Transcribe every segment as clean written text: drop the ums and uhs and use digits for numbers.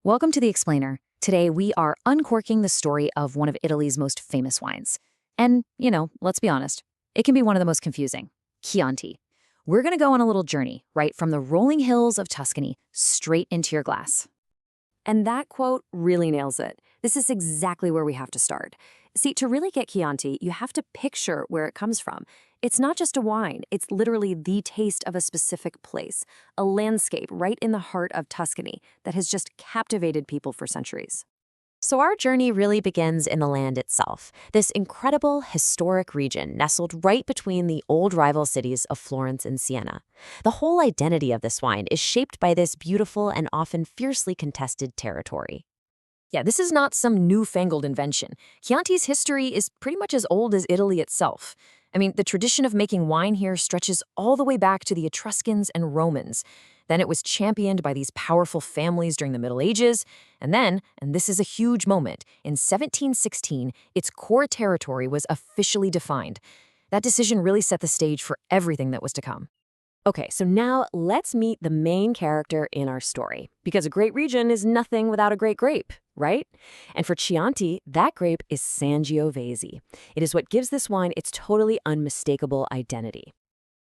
Welcome to The Explainer. Today we are uncorking the story of one of Italy's most famous wines. And, let's be honest, it can be one of the most confusing. Chianti. We're going to go on a little journey, right from the rolling hills of Tuscany straight into your glass. And that quote really nails it. This is exactly where we have to start. See, to really get Chianti, you have to picture where it comes from. It's not just a wine, it's literally the taste of a specific place, a landscape right in the heart of Tuscany that has just captivated people for centuries. So our journey really begins in the land itself, this incredible historic region nestled right between the old rival cities of Florence and Siena. The whole identity of this wine is shaped by this beautiful and often fiercely contested territory. Yeah, this is not some newfangled invention. Chianti's history is pretty much as old as Italy itself. I mean, the tradition of making wine here stretches all the way back to the Etruscans and Romans. Then it was championed by these powerful families during the Middle Ages. And then, and this is a huge moment, in 1716, its core territory was officially defined. That decision really set the stage for everything that was to come. Okay, so now let's meet the main character in our story, because a great region is nothing without a great grape, right? And for Chianti, that grape is Sangiovese. It is what gives this wine its totally unmistakable identity.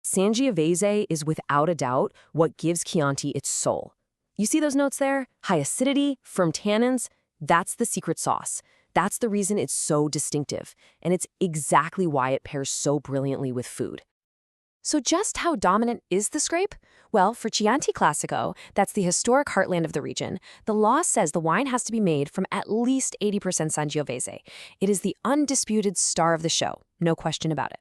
Sangiovese is without a doubt what gives Chianti its soul. You see those notes there? High acidity, firm tannins, that's the secret sauce. That's the reason it's so distinctive, and it's exactly why it pairs so brilliantly with food. So just how dominant is this grape? Well, for Chianti Classico, that's the historic heartland of the region, the law says the wine has to be made from at least 80% Sangiovese. It is the undisputed star of the show, no question about it.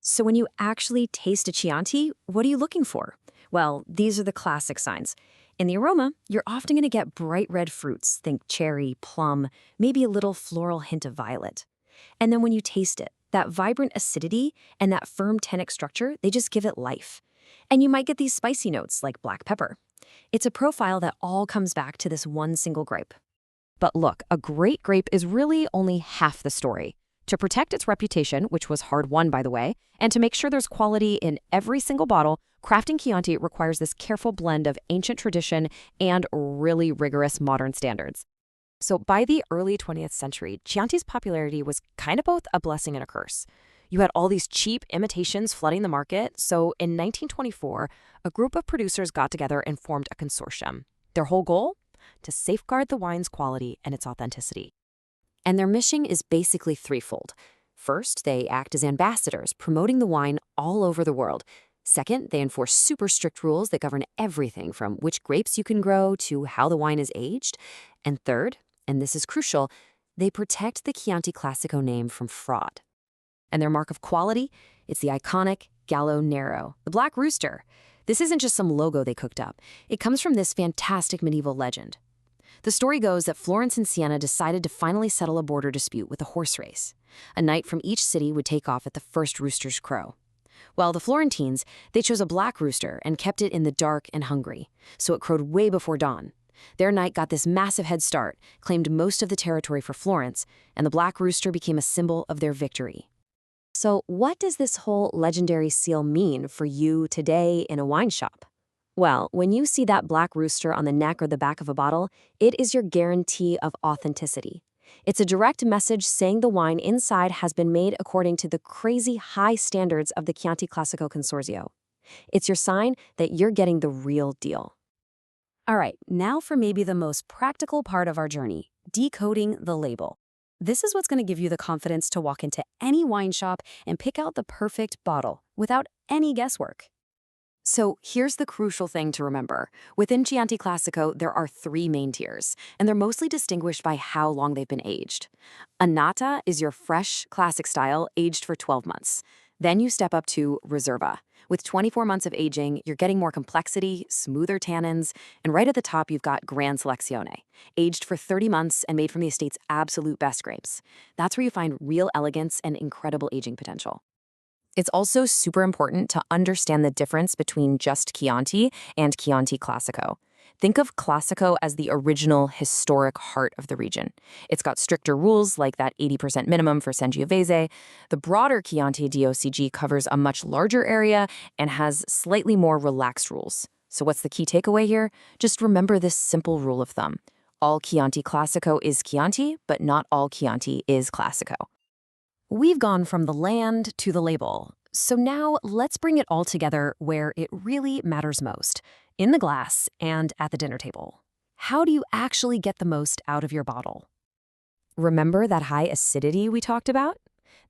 So when you actually taste a Chianti, what are you looking for? Well, these are the classic signs. In the aroma, you're often going to get bright red fruits, think cherry, plum, maybe a little floral hint of violet. And then when you taste it, that vibrant acidity and that firm tannic structure, they just give it life. And you might get these spicy notes like black pepper. It's a profile that all comes back to this one single grape. But look, a great grape is really only half the story. To protect its reputation, which was hard-won by the way, and to make sure there's quality in every single bottle, crafting Chianti requires this careful blend of ancient tradition and really rigorous modern standards. So by the early 20th century, Chianti's popularity was kind of both a blessing and a curse. You had all these cheap imitations flooding the market, so in 1924, a group of producers got together and formed a consortium. Their whole goal? To safeguard the wine's quality and its authenticity. And their mission is basically threefold. First, they act as ambassadors, promoting the wine all over the world. Second, they enforce super strict rules that govern everything from which grapes you can grow to how the wine is aged. And third, and this is crucial, they protect the Chianti Classico name from fraud. And their mark of quality? It's the iconic Gallo Nero, the black rooster. This isn't just some logo they cooked up. It comes from this fantastic medieval legend. The story goes that Florence and Siena decided to finally settle a border dispute with a horse race. A knight from each city would take off at the first rooster's crow. Well, the Florentines, they chose a black rooster and kept it in the dark and hungry, so it crowed way before dawn. Their knight got this massive head start, claimed most of the territory for Florence, and the black rooster became a symbol of their victory. So what does this whole legendary seal mean for you today in a wine shop? Well, when you see that black rooster on the neck or the back of a bottle, it is your guarantee of authenticity. It's a direct message saying the wine inside has been made according to the crazy high standards of the Chianti Classico Consorzio. It's your sign that you're getting the real deal. All right, now for maybe the most practical part of our journey, decoding the label. This is what's going to give you the confidence to walk into any wine shop and pick out the perfect bottle without any guesswork. So here's the crucial thing to remember. Within Chianti Classico, there are three main tiers, and they're mostly distinguished by how long they've been aged. Annata is your fresh, classic style, aged for 12 months. Then you step up to Reserva. With 24 months of aging, you're getting more complexity, smoother tannins, and right at the top, you've got Gran Selezione, aged for 30 months and made from the estate's absolute best grapes. That's where you find real elegance and incredible aging potential. It's also super important to understand the difference between just Chianti and Chianti Classico. Think of Classico as the original historic heart of the region. It's got stricter rules like that 80% minimum for Sangiovese. The broader Chianti DOCG covers a much larger area and has slightly more relaxed rules. So what's the key takeaway here? Just remember this simple rule of thumb. All Chianti Classico is Chianti, but not all Chianti is Classico. We've gone from the land to the label. So now let's bring it all together where it really matters most, in the glass and at the dinner table. How do you actually get the most out of your bottle? Remember that high acidity we talked about?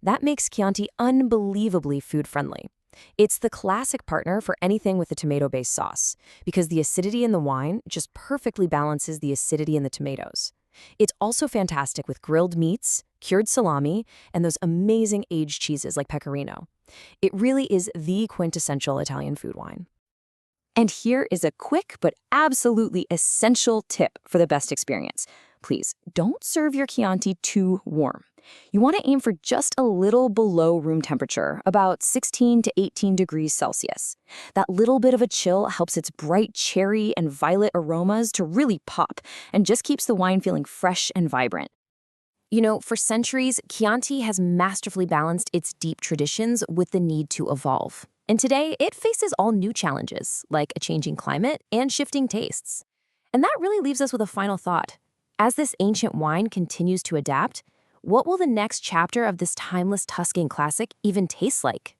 That makes Chianti unbelievably food-friendly. It's the classic partner for anything with a tomato-based sauce, because the acidity in the wine just perfectly balances the acidity in the tomatoes. It's also fantastic with grilled meats, cured salami, and those amazing aged cheeses like pecorino. It really is the quintessential Italian food wine. And here is a quick but absolutely essential tip for the best experience. Please don't serve your Chianti too warm. You want to aim for just a little below room temperature, about 16 to 18 degrees Celsius. That little bit of a chill helps its bright cherry and violet aromas to really pop and just keeps the wine feeling fresh and vibrant. You know, for centuries, Chianti has masterfully balanced its deep traditions with the need to evolve. And today, it faces all new challenges, like a changing climate and shifting tastes. And that really leaves us with a final thought. As this ancient wine continues to adapt, what will the next chapter of this timeless Tuscan classic even taste like?